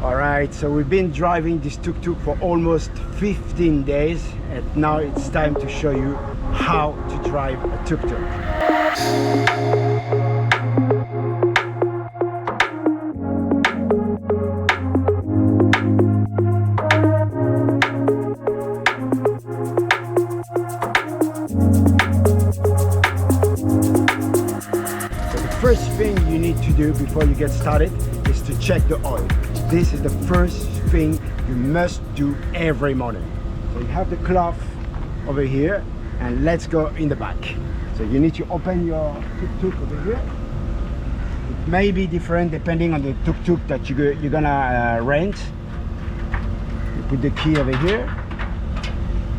Alright, so we've been driving this tuk-tuk for almost 15 days and now it's time to show you how to drive a tuk-tuk. So the first thing you need to do before you get started is to check the oil. This is the first thing you must do every morning. So you have the cloth over here and let's go in the back. So you need to open your tuk-tuk over here. It may be different depending on the tuk-tuk that you're gonna rent. You put the key over here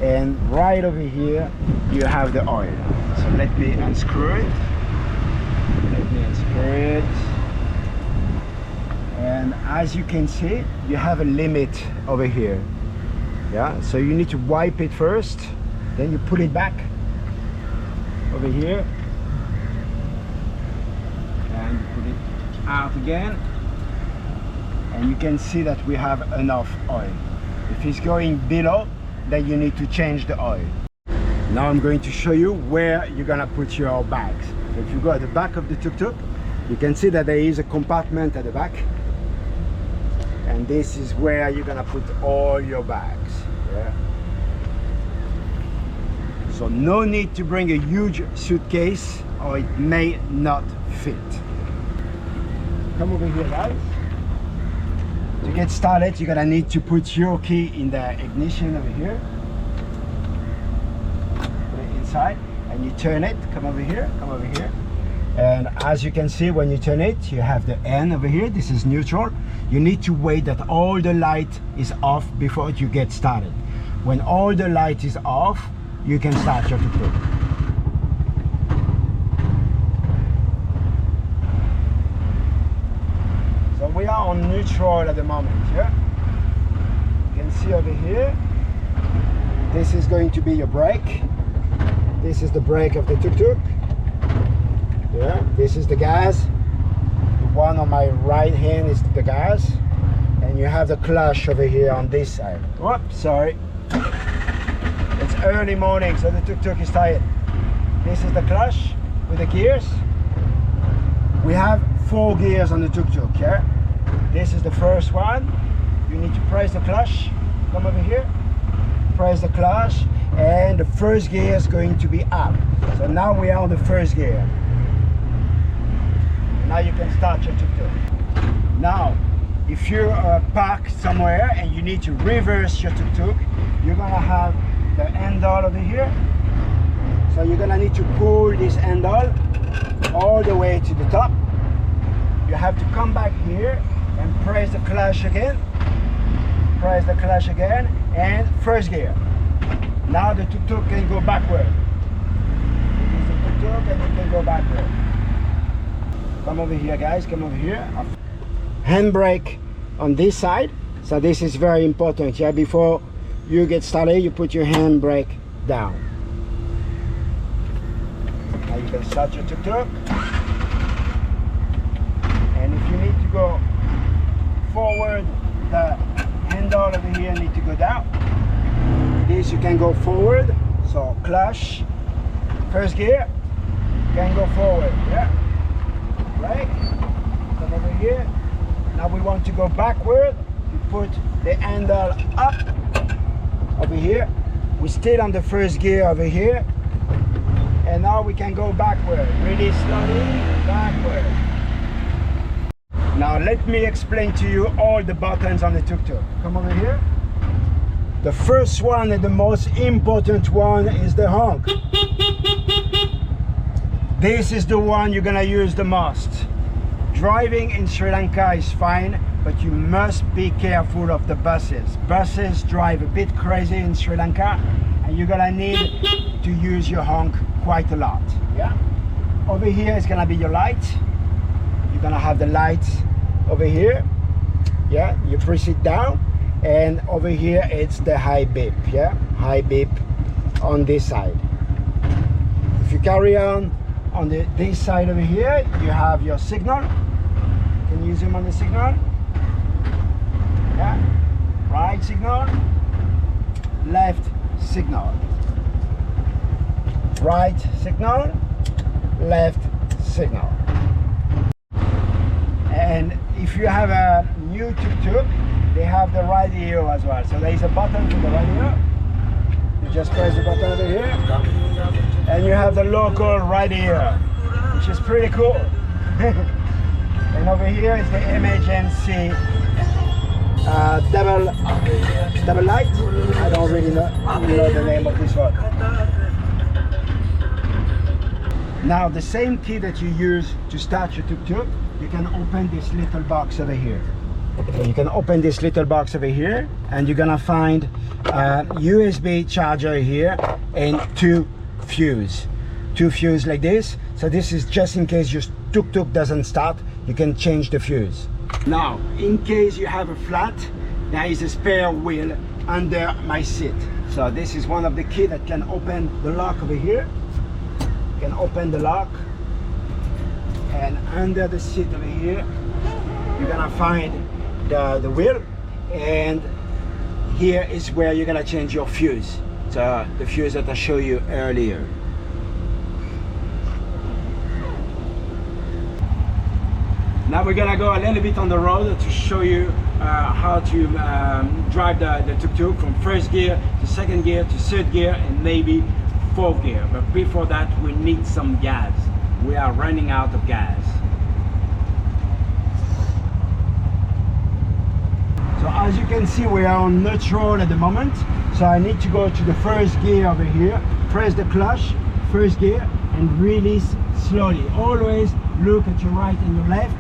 and right over here you have the oil. So let me unscrew it. And as you can see, you have a limit over here. Yeah, so you need to wipe it first, then you put it back over here and you put it out again, and you can see that we have enough oil. If it's going below, then you need to change the oil. Now I'm going to show you where you're gonna put your bags. So if you go at the back of the tuk-tuk, you can see that there is a compartment at the back, and this is where you're gonna put all your bags. Yeah. So no need to bring a huge suitcase or it may not fit. Come over here, guys. To get started, you're gonna need to put your key in the ignition over here. Put it inside and you turn it. Come over here, come over here. And as you can see, when you turn it, you have the N over here. This is neutral. You need to wait that all the light is off before you get started. When all the light is off, you can start your tuk-tuk. So we are on neutral at the moment, yeah? You can see over here, this is going to be your brake. This is the brake of the tuk-tuk. Yeah, this is the gas. The one on my right hand is the gas, and you have the clutch over here on this side. Whoops, sorry. It's early morning, so the tuk-tuk is tired. This is the clutch with the gears. We have 4 gears on the tuk-tuk, yeah? This is the first one. You need to press the clutch. Come over here. Press the clutch, and the first gear is going to be up. So now we are on the first gear. Now you can start your tuk-tuk. Now, if you're parked somewhere and you need to reverse your tuk-tuk, you're gonna have the handle over here. So you're gonna need to pull this handle all the way to the top. You have to come back here and press the clutch again. Press the clutch again and first gear. Now the tuk-tuk can go backward. Use the tuk-tuk and you can go backward. Come over here, guys, come over here. Handbrake on this side. So this is very important, yeah? Before you get started, you put your handbrake down. Now you can start your tuk-tuk. And if you need to go forward, the handle over here need to go down. This you can go forward. So clutch, first gear, you can go forward, yeah? Right? Come over here. Now we want to go backward. You put the handle up over here. We're still on the first gear over here. And now we can go backward. Really slowly, backward. Now let me explain to you all the buttons on the tuk-tuk. Come over here. The first one and the most important one is the honk. This is the one you're gonna use the most. Driving in Sri Lanka is fine, but you must be careful of the buses. Buses drive a bit crazy in Sri Lanka, and you're gonna need to use your honk quite a lot. Yeah. Over here is gonna be your light. You're gonna have the light over here. Yeah. You press it down, and over here it's the high beep. Yeah. High beep on this side. If you carry on this side over here, you have your signal. Can you zoom on the signal? signal, left signal, right signal, left signal. And if you have a new tuk-tuk, they have the radio as well. So there is a button to the radio. You just press the button over here, and you have the local radio, which is pretty cool. And over here is the emergency double light. I don't really know the name of this one. Now the same key that you use to start your tuk-tuk, you can open this little box over here. You can open this little box over here, and you're gonna find a USB charger here and two fuse like this. So this is just in case your tuk-tuk doesn't start, you can change the fuse. Now, in case you have a flat, there is a spare wheel under my seat. So this is one of the keys that can open the lock over here. You can open the lock, and under the seat over here, you're gonna find the wheel, and here is where you're gonna change your fuse. So the fuse that I showed you earlier. Now we're gonna go a little bit on the road to show you how to drive the tuk-tuk from first gear to second gear to third gear and maybe fourth gear. But before that, we need some gas. We are running out of gas. So as you can see, we are on neutral at the moment. So I need to go to the first gear over here, press the clutch, first gear, and release slowly. Always look at your right and your left.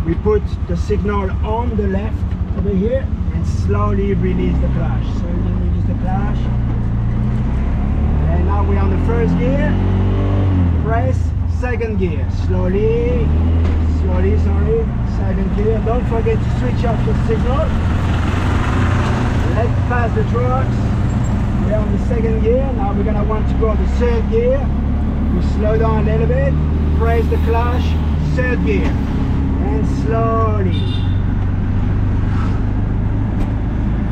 We put the signal on the left over here and slowly release the clutch. Slowly release the clutch. And now we're on the first gear. Press second gear. Slowly, slowly, sorry. Second gear. Don't forget to switch off your signal. Let's pass the trucks. We're on the second gear. Now we're gonna want to go on the third gear. We slow down a little bit. Press the clutch. Third gear. And slowly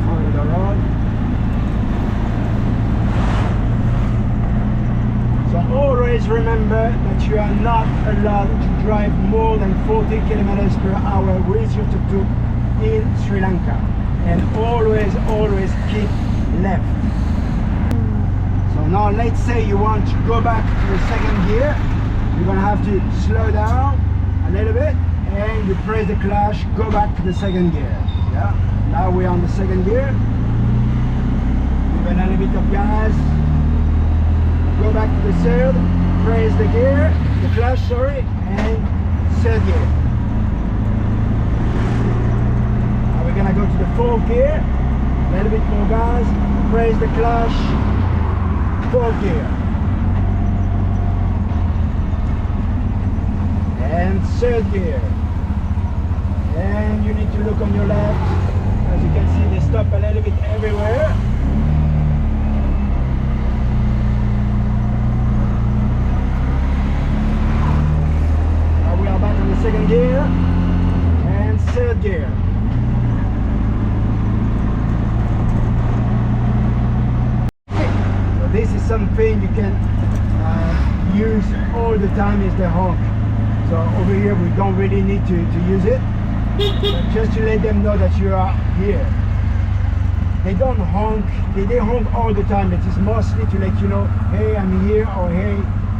follow the road. So always remember that you are not allowed to drive more than 40 kilometers per hour with your tuk-tuk in Sri Lanka, and always keep left. So now let's say you want to go back to the second gear. You're gonna have to slow down a little bit, and you press the clutch, go back to the second gear. Yeah. Now we're on the second gear. Give a little bit of gas. Go back to the third. Press the gear, the clutch, sorry, and third gear. Now we're gonna go to the fourth gear. A little bit more gas. Press the clutch. Fourth gear. And third gear. And you need to look on your left. As you can see, they stop a little bit everywhere. Now we are back on the second gear and third gear. So this is something you can use all the time, is the honk. So over here we don't really need to use it, but just to let them know that you are here. They don't honk, they honk all the time. It is mostly to let you know, hey, I'm here, or hey,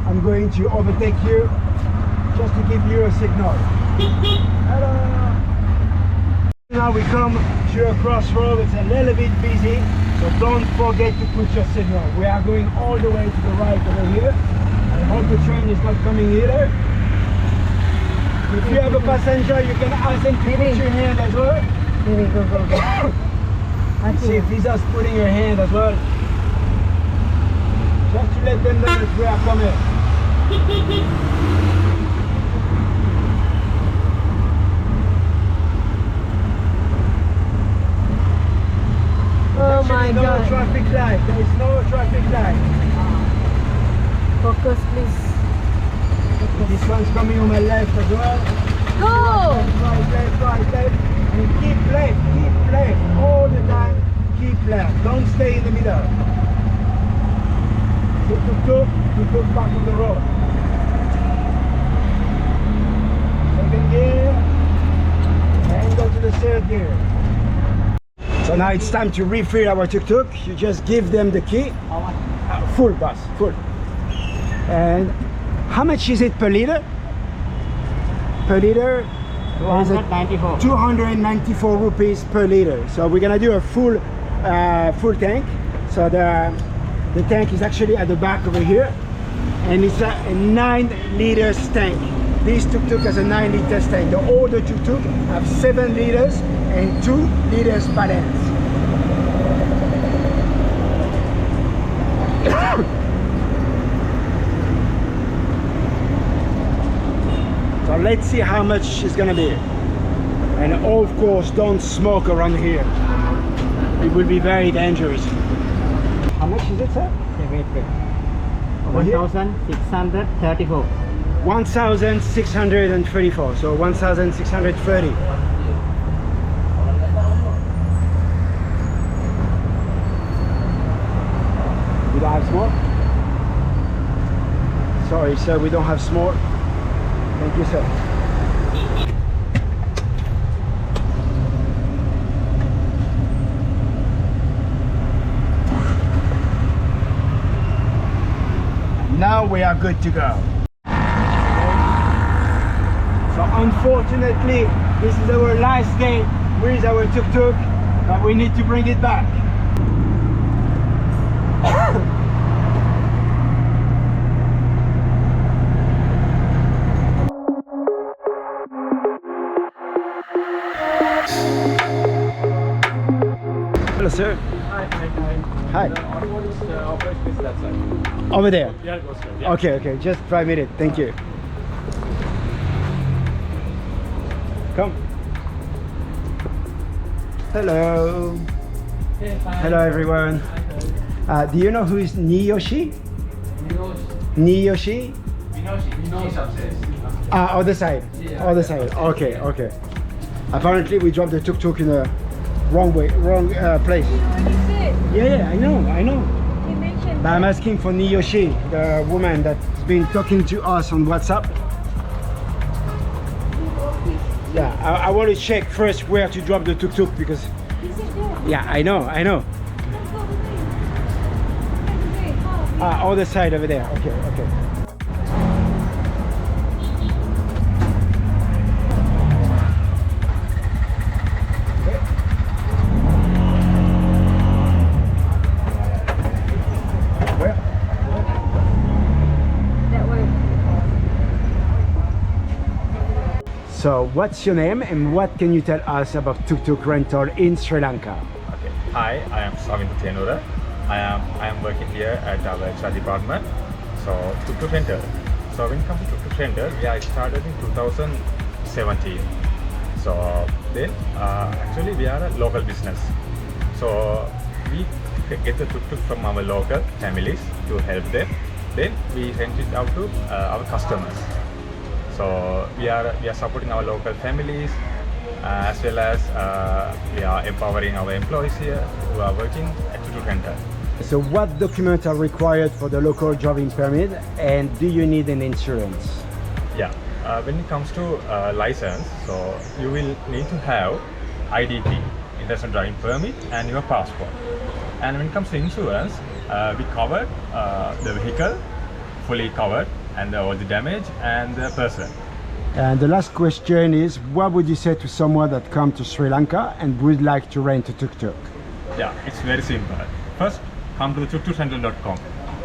I'm going to overtake you, just to give you a signal. Hello. Now we come to a crossroad. It's a little bit busy, so don't forget to put your signal. We are going all the way to the right over here. I hope the train is not coming either. If you have a passenger, you can ask them to put your hand as well. You see if Fizah's putting her hand as well. Just to let them know that we are coming. Oh my no God. Traffic light. There is no traffic light. Focus, please. This one's coming on my left as well. Go! Right, left, and keep left, all the time, keep don't stay in the middle. Tuk-tuk back on the road. Second gear, and go to the third gear. So now it's time to refill our tuk-tuk. You just give them the key. Full, boss, full. And how much is it per liter? Per liter? 294. 294 rupees per liter. So we're gonna do a full tank. So the tank is actually at the back over here, and it's a 9 liters tank. This tuk-tuk has a 9 liters tank. The older tuk-tuk have 7 liters and 2 liters balance. So let's see how much it's gonna be. And of course, don't smoke around here. It will be very dangerous. How much is it, sir? 1,634. 1,634. So 1,630. We don't have smoke? Sorry, sir, we don't have smoke. Thank you, sir. Now we are good to go. So unfortunately, this is our last day with our tuk-tuk, but we need to bring it back. Hello, sir. Hi. The automotive operation is that side. Over there. Yeah, it goes straight. Yeah. Okay, just 5 minutes. Thank you. Come. Hello. Hey, hi. Hello, everyone. Do you know who is Niyoshi? Niyoshi? Other side. Yeah. Other side. Okay. Apparently, we dropped the tuk-tuk in the wrong place. Yeah, I know. But I'm asking for Niyoshi, the woman that's been talking to us on WhatsApp. Yeah, I want to check first where to drop the tuk-tuk because... Yeah, I know. Other side over there. Okay. So what's your name and what can you tell us about Tuk Tuk Rental in Sri Lanka? Okay. Hi, I am Savindu Tenura. I am working here at our HR department. So Tuk Tuk Rental. So when it comes to Tuk Tuk Rental, we started in 2017. So then actually we are a local business. So we get the tuk tuk from our local families to help them. Then we rent it out to our customers. So we are supporting our local families as well as we are empowering our employees here who are working at Tuk Tuk Rental. So what documents are required for the local driving permit and do you need an insurance? Yeah, when it comes to license, so you will need to have IDP, International Driving Permit, and your passport. And when it comes to insurance, we covered the vehicle, fully covered, and all the damage and the person. And the last question is, what would you say to someone that comes to Sri Lanka and would like to rent a tuk-tuk? Yeah, it's very simple. First, come to the tuktukrental.com.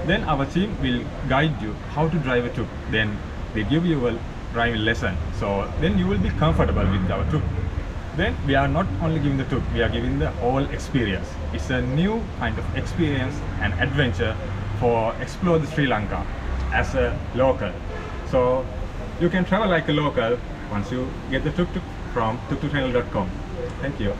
Then our team will guide you how to drive a tuk. Then they give you a driving lesson. So then you will be comfortable with our tuk. Then we are not only giving the tuk, we are giving the whole experience. It's a new kind of experience and adventure for explore the Sri Lanka as a local. So you can travel like a local once you get the tuk-tuk from tuktukrental.com. Thank you.